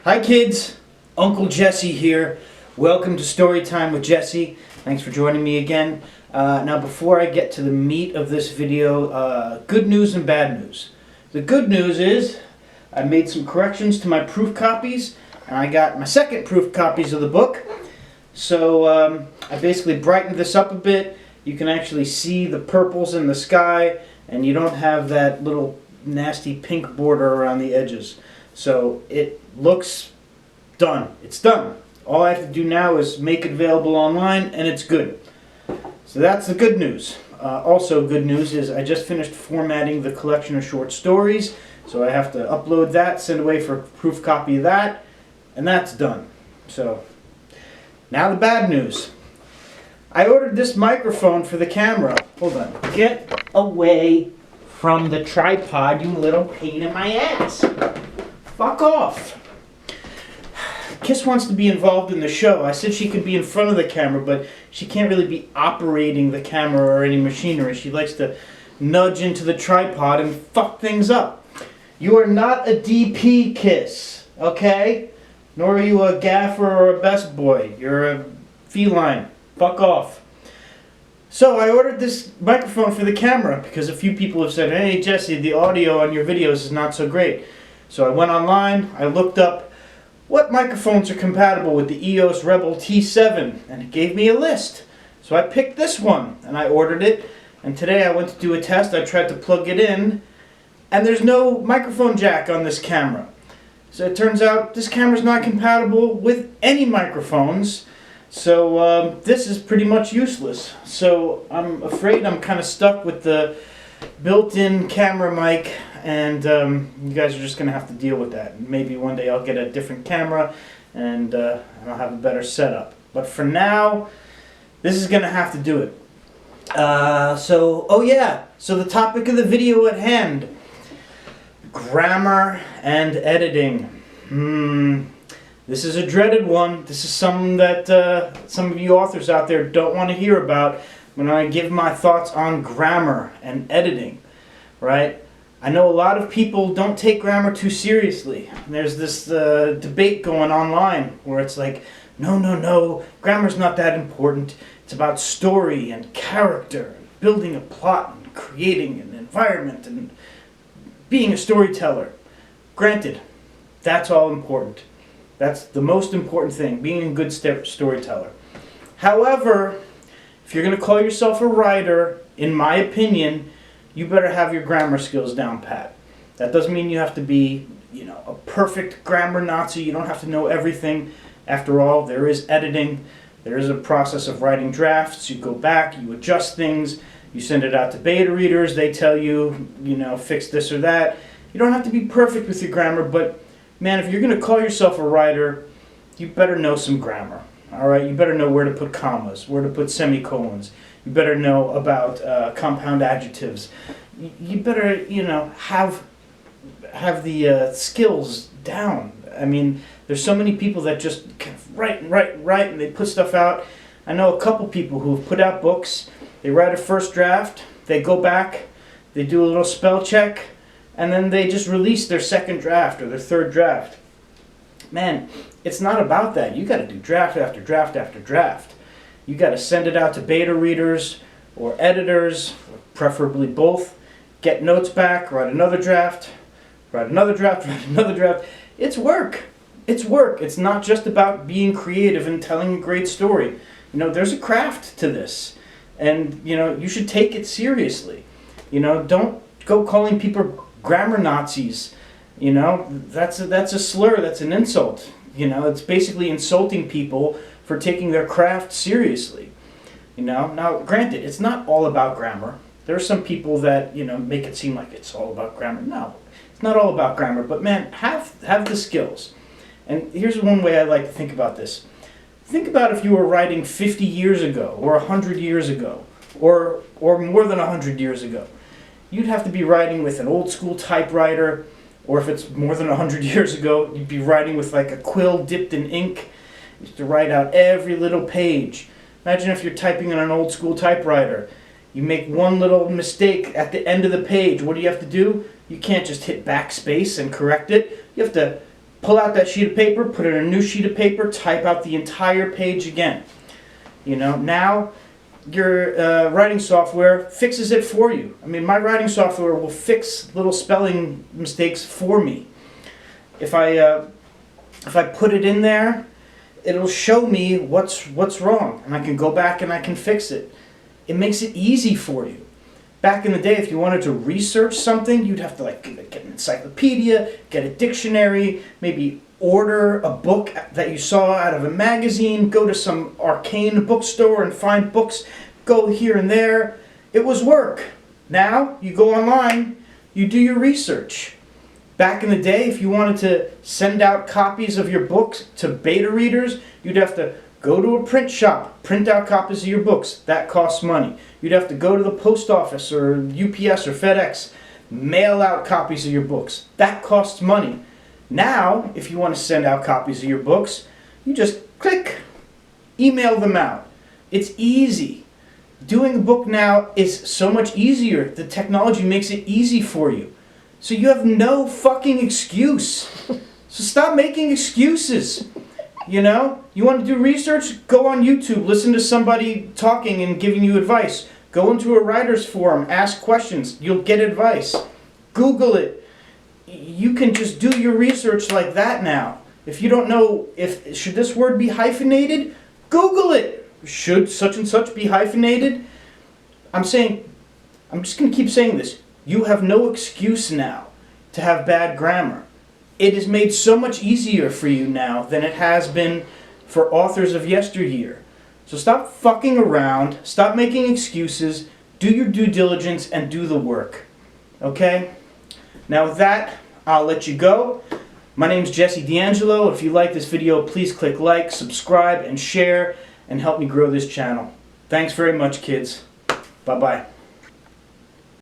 Hi kids, Uncle Jesse here. Welcome to Storytime with Jesse. Thanks for joining me again. Now before I get to the meat of this video, good news and bad news. The good news is I made some corrections to my proof copies and I got my second proof copies of the book. So I basically brightened this up a bit. You can actually see the purples in the sky and you don't have that little nasty pink border around the edges. So it looks done. It's done. All I have to do now is make it available online and it's good. So that's the good news. Also good news is I just finished formatting the collection of short stories. So I have to upload that, send away for a proof copy of that, and that's done. So now the bad news. I ordered this microphone for the camera. Hold on. Get away from the tripod, you little pain in my ass. Fuck off. Kiss wants to be involved in the show. I said she could be in front of the camera, but she can't really be operating the camera or any machinery. She likes to nudge into the tripod and fuck things up. You are not a DP, Kiss, okay? Nor are you a gaffer or a best boy. You're a feline. Fuck off. So I ordered this microphone for the camera because a few people have said, hey Jesse, the audio on your videos is not so great. So I went online, I looked up what microphones are compatible with the EOS Rebel T7 and it gave me a list. So I picked this one and I ordered it, and today I went to do a test. I tried to plug it in and there's no microphone jack on this camera. So it turns out this camera's not compatible with any microphones. So this is pretty much useless. So I'm afraid I'm kind of stuck with the built-in camera mic, and you guys are just going to have to deal with that. Maybe one day I'll get a different camera and I'll have a better setup. But for now, this is going to have to do it. So the topic of the video at hand, grammar and editing. This is a dreaded one. This is something that some of you authors out there don't want to hear about when I give my thoughts on grammar and editing, right? I know a lot of people don't take grammar too seriously. There's this debate going online where it's like, no, grammar's not that important. It's about story and character, and building a plot and creating an environment and being a storyteller. Granted, that's all important. That's the most important thing, being a good storyteller. However, if you're going to call yourself a writer, in my opinion, you better have your grammar skills down pat. That doesn't mean you have to be, a perfect grammar Nazi. You don't have to know everything. After all, there is editing. There is a process of writing drafts. You go back, you adjust things, you send it out to beta readers. They tell you, fix this or that. You don't have to be perfect with your grammar, but man, if you're going to call yourself a writer, you better know some grammar. All right, you better know where to put commas, where to put semicolons. You better know about compound adjectives. You better, have the skills down. I mean, there's so many people that just kind of write, and they put stuff out. I know a couple people who have put out books. They write a first draft, they go back, they do a little spell check, and then they just release their second draft or their third draft. Man, it's not about that. You got to do draft after draft after draft. You got to send it out to beta readers or editors, preferably both. Get notes back, write another draft, write another draft, write another draft. It's work. It's work. It's not just about being creative and telling a great story. There's a craft to this. And, you should take it seriously. Don't go calling people grammar Nazis. That's a slur. That's an insult. It's basically insulting people for taking their craft seriously. Now granted, it's not all about grammar. There are some people that make it seem like it's all about grammar. No, it's not all about grammar. But man, have the skills. And here's one way I like to think about this. Think about if you were writing 50 years ago, or 100 years ago, or more than 100 years ago. You'd have to be writing with an old school typewriter, or if it's more than 100 years ago, you'd be writing with like a quill dipped in ink. You have to write out every little page. Imagine if you're typing on an old school typewriter. You make one little mistake at the end of the page. What do you have to do? You can't just hit backspace and correct it. You have to pull out that sheet of paper, put it in a new sheet of paper, type out the entire page again. You know, now your writing software fixes it for you. I mean, my writing software will fix little spelling mistakes for me. If I put it in there, it'll show me what's wrong, and I can go back and I can fix it. It makes it easy for you. Back in the day, if you wanted to research something, you'd have to like get an encyclopedia, get a dictionary, maybe order a book that you saw out of a magazine, go to some arcane bookstore and find books, go here and there. It was work. Now, you go online, you do your research. Back in the day, if you wanted to send out copies of your books to beta readers, you'd have to go to a print shop, print out copies of your books. That costs money. You'd have to go to the post office or UPS or FedEx, mail out copies of your books. That costs money. Now, if you want to send out copies of your books, you just click, email them out. It's easy. Doing a book now is so much easier. The technology makes it easy for you. So you have no fucking excuse. So stop making excuses. You know, you want to do research? Go on YouTube, listen to somebody talking and giving you advice. Go into a writer's forum, ask questions, you'll get advice. Google it. You can just do your research like that now. If you don't know should this word be hyphenated, Google it. Should such and such be hyphenated? I'm just going to keep saying this. You have no excuse now to have bad grammar. It is made so much easier for you now than it has been for authors of yesteryear. So stop fucking around, stop making excuses, do your due diligence, and do the work. Okay? Now with that, I'll let you go. My name's Jesse D'Angelo. If you like this video, please click like, subscribe, and share, and help me grow this channel. Thanks very much, kids. Bye-bye.